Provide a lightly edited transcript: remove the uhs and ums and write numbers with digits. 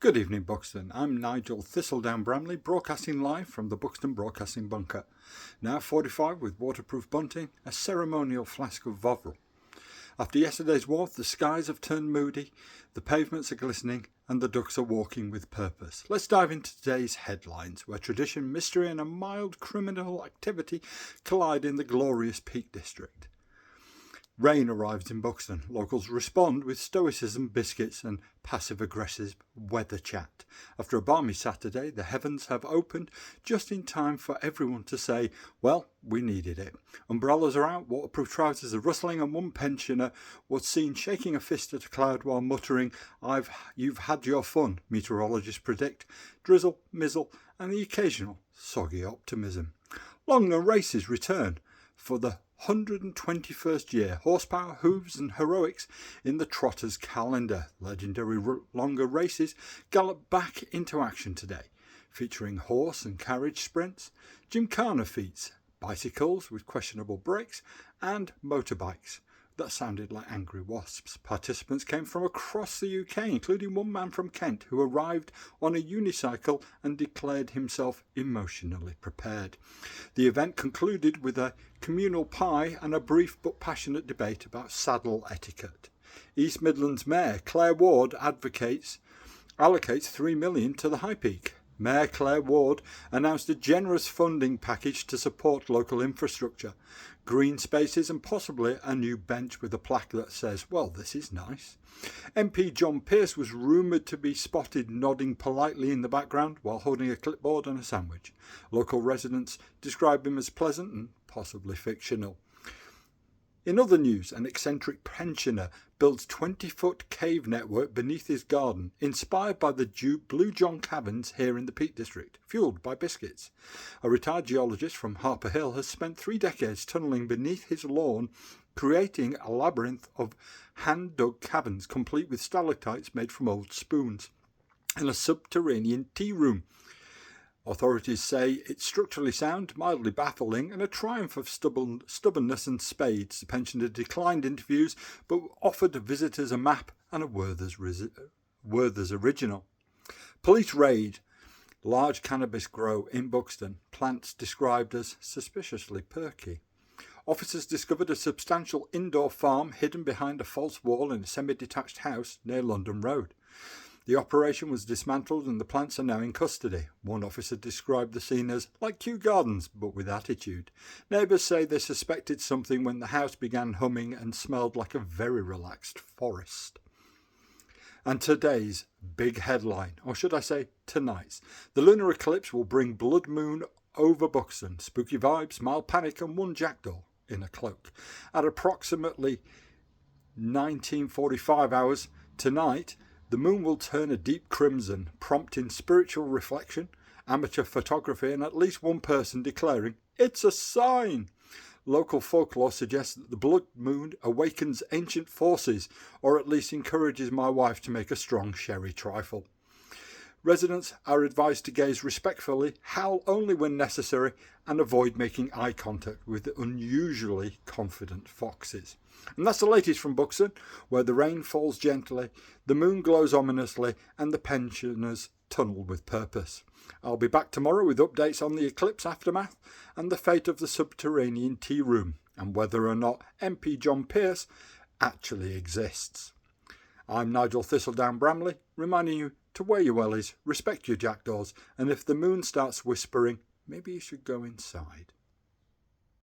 Good evening, Buxton. I'm Nigel Thistledown-Bramley, broadcasting live from the Buxton Broadcasting Bunker. Now 45 with waterproof bunting, a ceremonial flask of Vovril. After yesterday's warmth, the skies have turned moody, the pavements are glistening, and the ducks are walking with purpose. Let's dive into today's headlines, where tradition, mystery, and a mild criminal activity collide in the glorious Peak District. Rain arrives in Buxton. Locals respond with stoicism, biscuits and passive-aggressive weather chat. After a balmy Saturday, the heavens have opened just in time for everyone to say, well, we needed it. Umbrellas are out, waterproof trousers are rustling, and one pensioner was seen shaking a fist at a cloud while muttering, you've had your fun, meteorologists predict. Drizzle, mizzle and the occasional soggy optimism. Longland races return for the 121st year, horsepower, hooves and heroics in the Trotters calendar. Legendary longer races gallop back into action today, featuring horse and carriage sprints, gymkhana feats, bicycles with questionable brakes and motorbikes that sounded like angry wasps. Participants came from across the UK, including one man from Kent who arrived on a unicycle and declared himself emotionally prepared. The event concluded with a communal pie and a brief but passionate debate about saddle etiquette. East Midlands Mayor Claire Ward allocates £3 million to the High Peak. Mayor Claire Ward announced a generous funding package to support local infrastructure, green spaces and possibly a new bench with a plaque that says, well, this is nice. MP John Pearce was rumoured to be spotted nodding politely in the background while holding a clipboard and a sandwich. Local residents describe him as pleasant and possibly fictional. In other news, an eccentric pensioner builds 20-foot cave network beneath his garden, inspired by the Blue John caverns here in the Peak District, fuelled by biscuits. A retired geologist from Harper Hill has spent 3 decades tunnelling beneath his lawn, creating a labyrinth of hand-dug caverns, complete with stalactites made from old spoons, and a subterranean tea room. Authorities say it's structurally sound, mildly baffling, and a triumph of stubbornness and spades. The pensioner declined interviews, but offered visitors a map and a Werther's original. Police raid large cannabis grow in Buxton. Plants described as suspiciously perky. Officers discovered a substantial indoor farm hidden behind a false wall in a semi-detached house near London Road. The operation was dismantled and the plants are now in custody. One officer described the scene as like Kew Gardens, but with attitude. Neighbours say they suspected something when the house began humming and smelled like a very relaxed forest. And today's big headline, or should I say tonight's, the lunar eclipse will bring blood moon over Buxton. Spooky vibes, mild panic and one jackdaw in a cloak. At approximately 1945 hours tonight, the moon will turn a deep crimson, prompting spiritual reflection, amateur photography, and at least one person declaring, "It's a sign!" Local folklore suggests that the blood moon awakens ancient forces, or at least encourages my wife to make a strong sherry trifle. Residents are advised to gaze respectfully, howl only when necessary, and avoid making eye contact with unusually confident foxes. And that's the latest from Buxton, where the rain falls gently, the moon glows ominously, and the pensioners tunnel with purpose. I'll be back tomorrow with updates on the eclipse aftermath and the fate of the subterranean tea room, and whether or not MP John Pearce actually exists. I'm Nigel Thistledown-Bramley, reminding you to wear your wellies, respect your jackdaws, and if the moon starts whispering, maybe you should go inside.